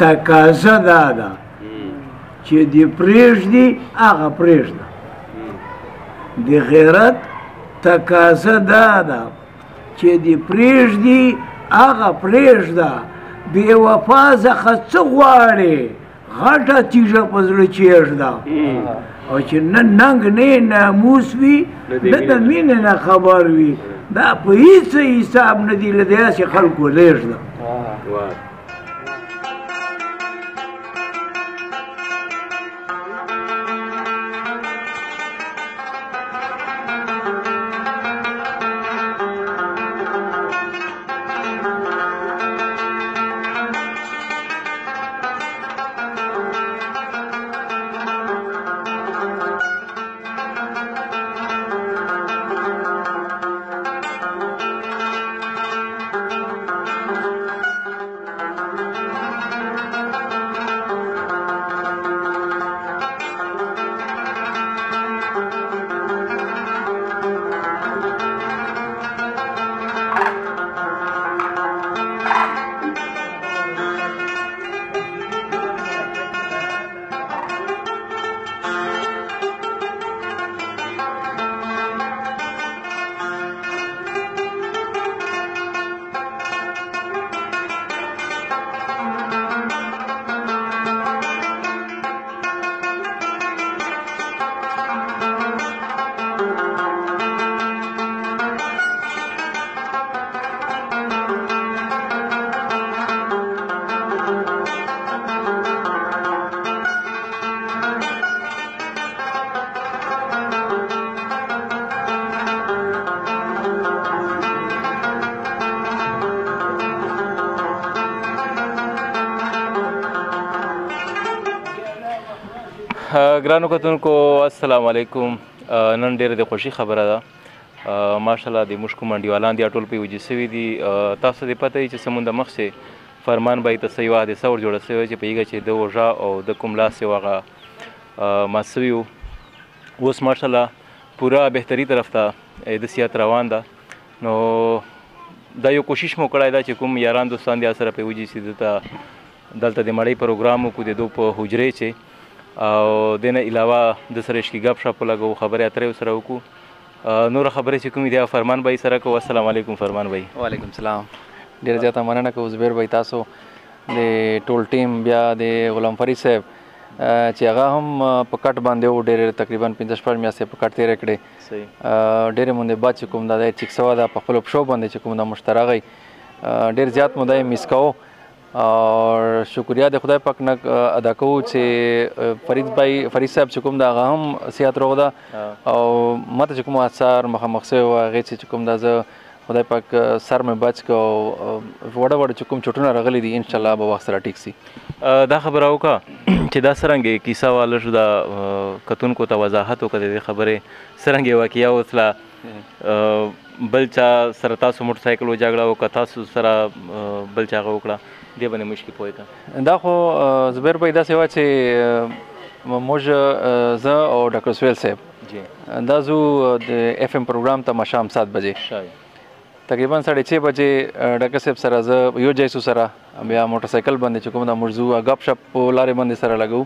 تقاضا دا ده چې دې پرېږدي هغه پرېږده. د غیرت تقاضا دا ده چې دې پرېږدي هغه پرېږده. بې وفا څخه څه غواړې غټه تیږه په زړه کېږده. او چې نه ننګ نه ناموس وي نه د مینې نه خبر وي دا په هېڅ حساب نه دي له داسې خلکو لېږده. ګرانو کتونکو السلام علیکم. نن ډېره د خوښي خبره ده ماشاءالله د موږ کوم انډیوالان دي ټول پې وجود سوي دي. تاسو ته پته وي چې سمون د مخکې فرمان به یې ته څه یوه د ثور جوړه سوې چې په هغه چې د اوژه او د کوم لاس یې هغه مات سوي وو. اوس ماشاءالله پوره بهتري طرف ته د صحت روان ده. نو دا یو کوشش مو کړی ده چې کوم یاران دوستان دي سره پې وجي چې دلته د مړۍ پروګرام وکړو د دو په حجرې چې او د نه علاوه د سره عشقي گپ شپ ولګو خبرې اترې ورسره وکړو. نور خبرې چې کومې دي فرمان بھائی سره کوو. السلام علیکم فرمان بھائی. وعلیکم السلام. ډېره زیاته مننه کوو زبیر بھائی تاسو د ټول ټیم بیا د غلام فرید صاحب چې هغه هم په کټ باندې و ډېر تقریبا 15 میاشتې په کټ تېرې کړې. ډېرې مونږ بعد چې کوم دا دی چیک سوه ده په خپلو پښو باندې چې کوم دا مشتراغی ډېر زیات مو دی میس کوو او شکریه د خدای پاک نه ادا کوو چې فرید صاحب چې کوم دا هغه هم صحت روغ ده او ماته چې کوم اثار مخامخ سوی وه هغې چې کوم دا زه خدای پاک سر مې بچ که او وړه وړه چې کوم چوټونه راغلي دي انشاءالله به وخت سره ټیک سي. دا خبره وکړه چې دا څرنګې کیسه وه لږ د کتونکو ته وضاحت وکړه د دې خبرې څرنګې واقعه وتله. بل چا سره تاسو موټرسایکل وجاګړه وکړه تاسو سره بل چا هغه وکړه دې باندې مشکې پوه کړه. دا خو زبیر بھائی داسې وه چې موږ زه او ډاکټر سویل صاحب دا ځو د اف ام پروګرام ته ماښام 7 بجې تقریبا 6:30 بجې ډاکټر صاحب سره زه یو ځای سو سره بیا موټرسایکل باندې چې کوم دا موږ ځو ګپ شپ په لارې باندې سره لګو.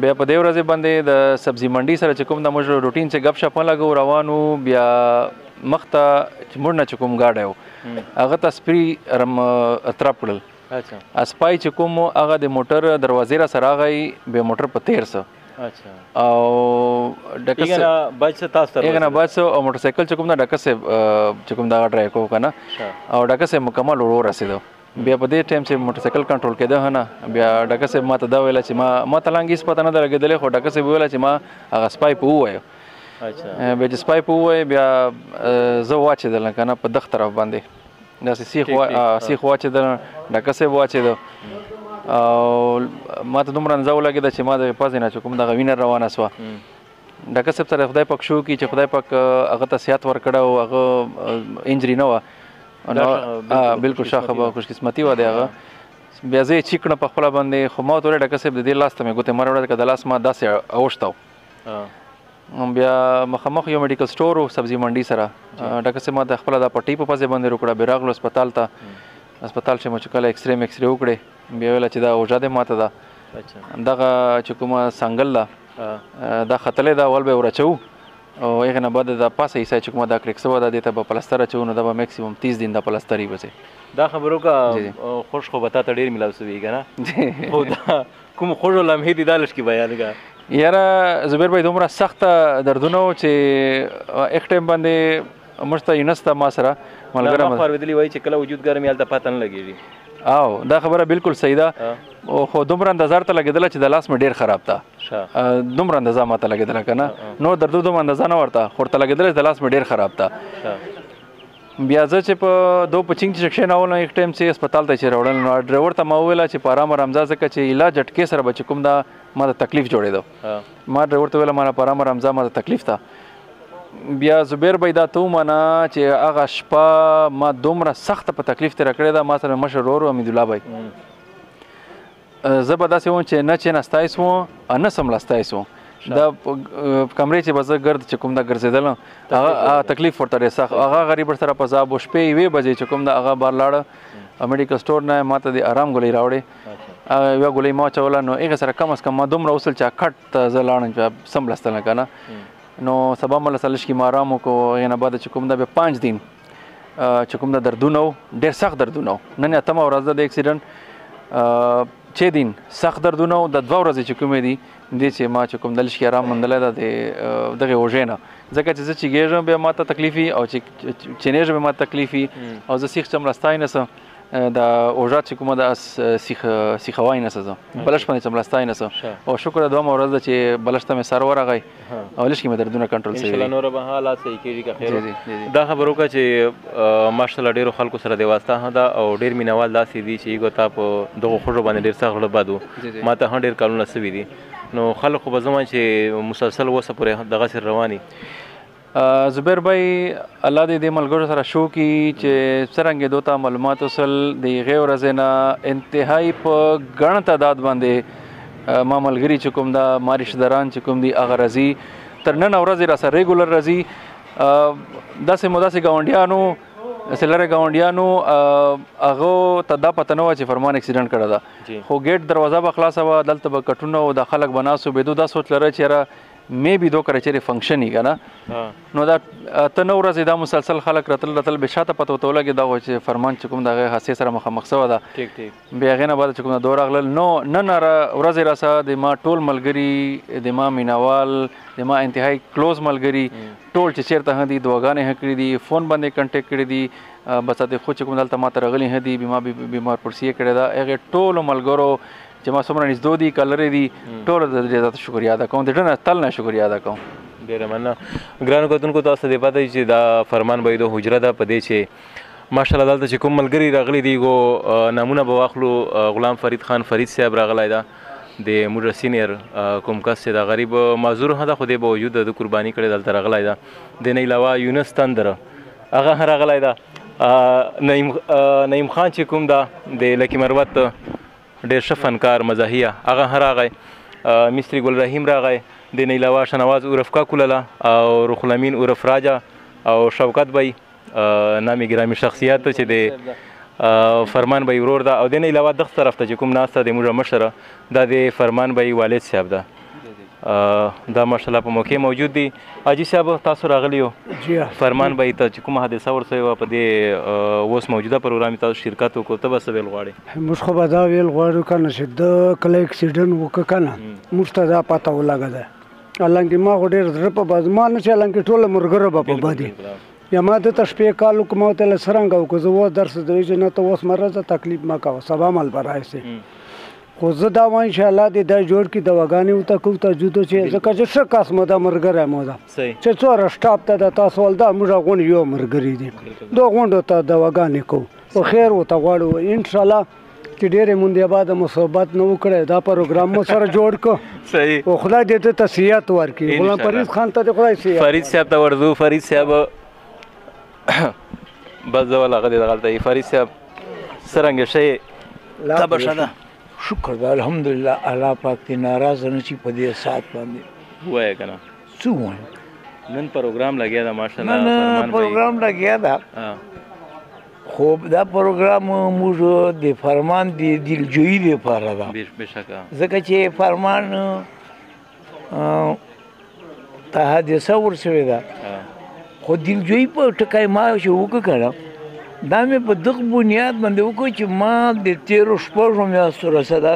بیا په دې ورځې باندې د سبزي منډي سره چې کوم دا موږ روټین چې ګپ شپ لګو روانو بیا مخ ته چې موږ نه چې کوم ګاډی و هغه ته سپري اطراف کړل. اسپای چې کوم هغه د موټر دروازې را سره راغی بیا موټر په تیر سه او هغه نه بچ او موټرسایکل چې کوم دا ډاکټر صاحب چې کوم دا ډرایو کو کنه او ډاکټر صاحب مکمل ورو رسیدو. بیا په دې ټایم چې موټرسایکل کنټرول کېده نه بیا ډاکټر صاحب ماته دا ویله چې ما ته لانګ هېڅ پته نه ده لګېدلې خو ډاکټر صاحب ویله چې ما هغه سپای په ووایو. بیا چې سپای په ووایو بیا زه واچېدلم که نه په دغ طرف باندې داسې سیخ واچېدلم ډاکټر صاحب واچېده او ما ته دومره اندازه ولګېده چې ما د پزې نه چې کوم دغه وینر روانه سوه. ډاکټر صاحب سره خدای پاک شو کړي چې خدای پاک هغه ته صحت ورکړه او هغه انجري نه وه بلکل ښه خبره خوش قسمتي وه د هغه. بیا زه یې چیک کړم په خپله باندې خو ما ورته ویل ډاکټر صاحب د دې لاس ته مې ګوتې مه راوړه که د لاس ما داسې اوښته و. بیا مخامخ یو میډیکل سټور و سبزي منډي سره ډاکټر صاحب ما د خپله دا پټۍ په پزې باندې روکړه بیا راغلو هسپتال ته. هسپتال چې مو چې کله ایکسرې مکسرې وکړې بیا ویله چې دا اوژه دی ماته ده دغه چې کومه څنګل ده دا ختلی ده اول به یې ورچوو او هغې نه بعد د پاسه حصه چې کومه دا کرېک سوې ده دې ته به پلستر اچوو نو دا به میکسیمم 30 دن دا پلستر یې بسې دا خبرو کا خوش خو به تا ته ډېر میلاو سوي که نه خو دا کوم خوږو لمحې دي دا لږ کې بیان کا یاره زبیر بھائی دومره سخته دردونه و چې ایک ټایم باندې موږ ته یونس ته ما سره ملګری ما اورېدلي وایي چې کله وجود ګرم یې هلته پته نه لګېږي او دا خبره بالکل صحیح ده خو دومره اندازه ته لګېدله چې د لاس مې ډېر خراب ده دومره اندازه ما ته لګېدله که نه نور دردو دومره اندازه نه ورته خو ورته لګېدله چې د لاس مې ډېر خراب ده بیا زه چې په دو په چینګ چې کښېناولم یک ټایم چې هسپتال ته چې راوړل نو ډرایور ته ما وویله چې په ارام ارام ځه ځکه چې علاج جټکې سره به چې کوم دا ما د تکلیف جوړېدو ما ډرایور ته وویله ما په ارام ارام ځه ما د تکلیف ته بیا زبیر بھائی دا ته ومنه چې هغه شپه ما دومره سخته په تکلیف تېره کړې ده ما سره مشر ورور و حمیدالله بھائی زه به داسې وم چې نه چېنستی سوم نه سملاستی سوم دا کمرې چې به زه ګرد چې کوم دا ګرځېدلم هغه تکلیف ورته ډېر سخت هغه غریب ورسره په ځاب و شپې 1 بجې چې کوم دا هغه بار لاړه میډیکل سټور نه ما ته د ارام ګولۍ راوړې یوه ګولۍ ما واچوله نو هغې سره کم از کم ما دومره وصل چې کټ ته زه لاړم چې سملستل نه که نه نو سبا مله سلش کې ما آرام وکړو هغې نه بعد چې کوم دا بیا 5 دن چې کوم دا دردونه و ډېر سخت دردونه و نن یې اتمه ورځ ده د اکسیډنټ 6 دن سخت دردونه و د 2 ورځې چې کومې دي دې چې ما چې کوم د لږ کې ارام موندلی ده د دغې اوژې نه ځکه چې زه چیږېږم بیا ما ته تکلیف وي او چې چینېږم بیا ما ته تکلیف وي او زه سیخ چملستی نه سم دا اوژه چې کومه ده سیخوای نه سه زه بلش باندې چملستی نه سه او شکر ده دومره ورځ ده چې بلش ته مې سر ورغی او لږ کې مې دردونه کنټرول شوي انشاءالله نوره به حالات صحیح کېږي که خیر دا خبر وکړه چې ماشاءالله ډېرو خلکو سره د واسطه ده او ډېر مینوال داسې دي چې هغو ته په دغو ښځو باندې ډېر سخت زړه بد و ما ته هم ډېر کلونه سوي دي نو خلک خو به زه وایم چې مسلسل اوسه پورې دغسې رواني زبیر بھائی الله دې دې ملګرو سره شو کړي چې څرنګه دوی ته معلومات وصل د هغې ورځې نه انتهایي په ګڼ تعداد باندې ما ملګري چې کوم دا ما رشتهداران چې کوم دي هغه راځي تر نن ورځې را سره ریګولر راځي داسې مو داسې ګاونډیانو داسې لرې ګاونډیانو هغو ته دا پته نه وه چې فرمان اکسیډنټ کړی ده خو ګیټ دروازه به خلاصه وه دلته به کټونه و دا خلک به ناست و بېدو دا سوچ لره چې یاره مې بي دو کړی چېرې فنکشن یي که نه نو دا ته نه ورځې دا مسلسل خلک راتل به شاته پته ورته ولګېد دا چې فرمان چې کوم د هغې حادثې سره مخامخ شوی ده بیا هغې نه بعد چې کوم د دوه راغلل نو نن ورځې را سره د ما ټول ملګري د ما مینوال د ما انتهایي کلوز ملګري ټول چې چېرته هم دي دعاګانې هم کړي دي فون باندې کنټیکټ کړي دي بس د خو چې کوم دلته ما ته راغلي هم دي بیمار پرسي یې کړې ده هغې ټولو ملګرو چې ما څومره نږدې دي که لرې دي ټولو ته ډېر زیاته شکریه ادا کوم د زړه نه تل نه شکریه ادا کوم ډېره مننه ګرانو کتونکو تاسو ته پته وي چې دا فرمان بهید حجره ده په دې چې ماشاءالله دلته چې کوم ملګري راغلي دي هغو نامونه به واخلو غلام فرید خان فرید صاحب راغلی ده د موږ سینیر کوم کس چې د غریب معذور هم ده خو دی باوجود د قرباني کړې دلته راغلی ده د نه علاوه یونس تندر هغه هم راغلی ده نعیم خان چې کوم ده د لکي مروت ډېر ښه فنکار مزاحیه هغه هم راغی مستري ګل رحیم راغی د نه علاوه شنواز عرف کاکولله او رخ الامین عرف راجا او شوکت بی نامی ګرامي شخصیت چې د فرمان بی ورور ده او د نه علاوه دغه طرف ته چې کوم ناسته د موږ مشره دا د فرمان بی والد صاحب ده دا ماشاءالله په موقع موجود دي حاجي صاحب تاسو راغلی یو فرمان بی ته چې کومه حادثه ورسوې وه په دې اوس موجوده پروګرام تاسو شرکت وکړو ته به څه ویل غواړې موږ خو به دا ویل غواړو که نه چې ده کله اکسیډنټ وکړه که نه موږ ته دا پته ولګېده حالانکې ما خو ډېر زړه په بد ما نه چې حالانکې ټوله ملګرو به په بدي یا ما ده ته شپې کال وکړو ما ورته ویل څرنګه وکړو زه اوس درس دوی چې نه ته اوس مه راځه تکلیف مه کوه سبا مال به راشې خو زه دا وایم چې الله دې دا جوړ کړي دواګانې ورته کوو تجودو چې ځکه چې ښه کس مو ده ملګری مو ده چې څومره سټاپ ته ده تاسو ول دا موږ غونډ یو ملګري دي دو غونډو ته دواګانې کوو خو خیر ورته غواړو انشاءالله چې ډېرې مونږ بعد مصیبت نه وکړی دا پروګرام مو سره جوړ کړو او خدای دې ته صحت ورکړي غلام فرید خان ته دې خدای صحت فرید صاحب ته ورځو فرید صاحب بس زه ول هغه دې دغلته فرید صاحب څرنګه شی طبعه ښه ده شکر ده الحمدلله الله پاک دې ناراضه نه شي په دې ساعت باندې ووایه که نه څه ووایم نن پروګرام لګیا ده ماشاءالله نن پروګرام لګیا ده خو دا پروګرام موږ د فرمان د دلجویي لپاره ده بېشکه ځکه چې فرمان ته حادثه ورسوې ده خو دلجویي په ټکی ما چې وکړه که نه دا مې په دغه بنیاد باندې وکړو چې ما د تېرو شپږو میاشتو رسه دا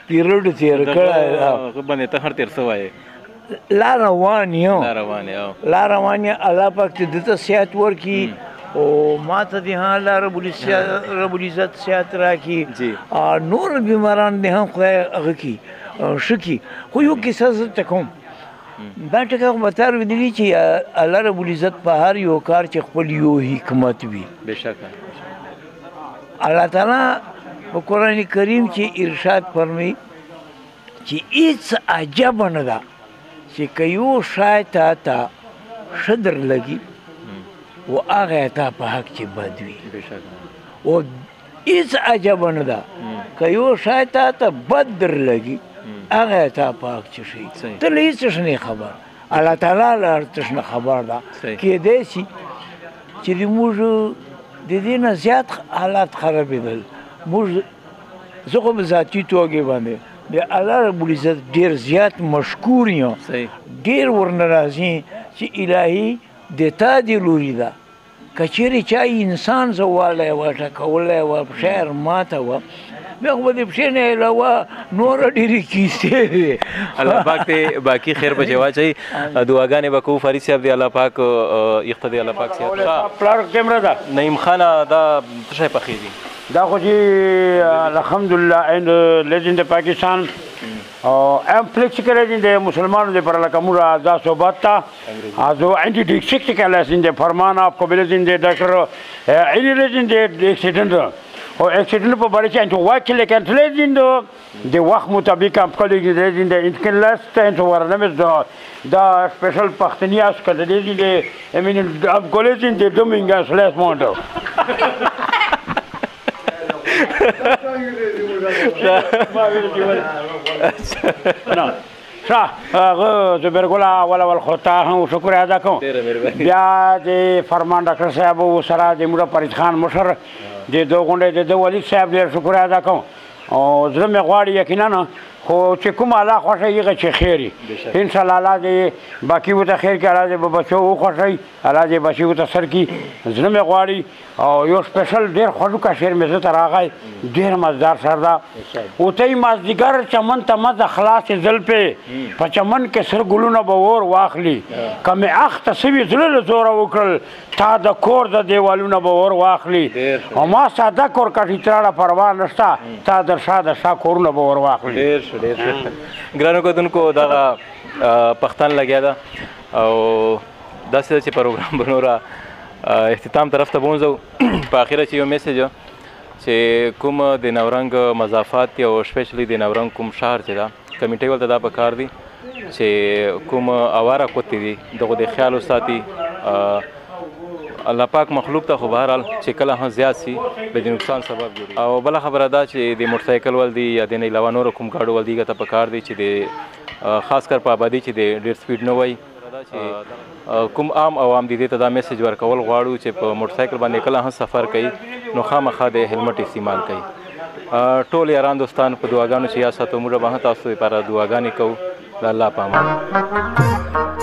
پیریډ تېر کړی باندې ته هر تېر څه لا روان یم لا روان یم الله پاک ته دته صحت ورکړي او ما ته دې هم الله رب العزت صحت راکړي نور بیماران دې هم خدای هغه کړي ښه کړي خو یو کیسه زه ته کوم دا ټکه خو به تا اورېدلي چې الله رب العزت په هر یو کار چې خپل یو حکمت وي بېشکه الله تعالی په قرآن کریم کې ارشاد فرمایي چې هېڅ عجبه نه ده چې که یو شی تا ته ښه در لګي و هغه تا په حق کې بد وي او هېڅ عجبه نه ده که یو شی تا ته بد در لګي هغه تا په حق چې شي ته له هېڅ څه نه خبر الله تعالی له هر څه نه خبر ده کېدای شي چې موږ د دې نه زیات حالات خرابېدل موږ زه خو په ذاتي توګه باندې د الله رب العزت ډېر زیات مشکور یم ډېر ورنه راځي چې الهي د تا دې لوري ده که چېرې چا انسان زه والی وه ټکولی وه پښه یې ماته وه بیا خو به د پښې نه علاوه نوره ډېرې کیسې وې الله پاک ته باقي خیر پکې واچوي دعاګانې به کوو فرید صاحب دی الله پاک ایخته دی الله پاک پلار کیمره ده نعیم خانه دا څه شی پخېږي دا خو چې الحمدلله اینډ لیجنډ پاکستان ام فلیکسیکل د مسلمانانو لپاره لکه موږ دا صحبت ته ازو انټي ډیکسیکل لیجنډ فرمان اف قبل لیجنډ ډاکټر اینی لیجنډ اکسیډنټ او اکسیډنټ په باره کې انټو واکل لیجنډ د وخت مطابق ام کلیګ لیجنډ انټکل لاست انټو ورنمه دا سپیشل پختنیاس کړه لیجنډ امین ام کلیګ د دومینګاس لاس مونټو هغه زبیرګله اول خو ته هم شکر ادا کوم بیا د فرمان ډاکټر صاحب سره د موږ فرید خان مشر د دو غونډې د ولید صاحب ډېر شکر ادا کوم او زړه مې غواړي یقینا خو چې کوم الله خوښوي هغه چې خیر وي انشاءالله الله دې باقي ورته خیر کړي الله دې به بچو وخوښوي الله دې بچي ورته سر کړي زړه مې غواړي او یو سپیشل ډېر خوږوکه شعر مې زه ته راغی ډېر مزدار شعر ده اوته یې مازدیګر چمن ته مزه خلاصې زلفې په چمن کې سر ګلونه به اور واخلي که مې اخته سوي زړه له زوره وکړل تا د کور د دیوالونه به اور واخلي او ما ساده کور کټي تراړه پروا نشته تا در شا د شا کورونه به اور واخلي ګرانو کتونکو دغه پښتون لګیا ده او داسې ده چې پروګرام به نوره اختتام طرف ته بونځو په اخره چې یو میسیج چې کوم د نورنګ مضافات او سپیشلی د نورنګ کوم شهر چې ده کمیټې ولته دا پکار دي چې کوم اواره کوتې دي دغه د خیال وساتي الله پاک مخلوق ته خو بهرحال چې کله هم زیات سي به د نقصان سبب جوړي او بله خبره دا چې د موټرسایکل ول دي یا د نه علاوه نور کوم ګاډو ول دي هغه ته پکار دي چې د خاص کر په آبادي چې د ډېر سپیډ نه وای کوم عام عوام دي دې ته دا میسیج ورکول غواړو چې په موټرسایکل باندې کله هم سفر کوي نو خامخا د هلمټ استعمال کوي ټول یاران دوستان په دعاګانو چې یا ساتو موږ به تاسو لپاره دعاګانې کوو د الله په امان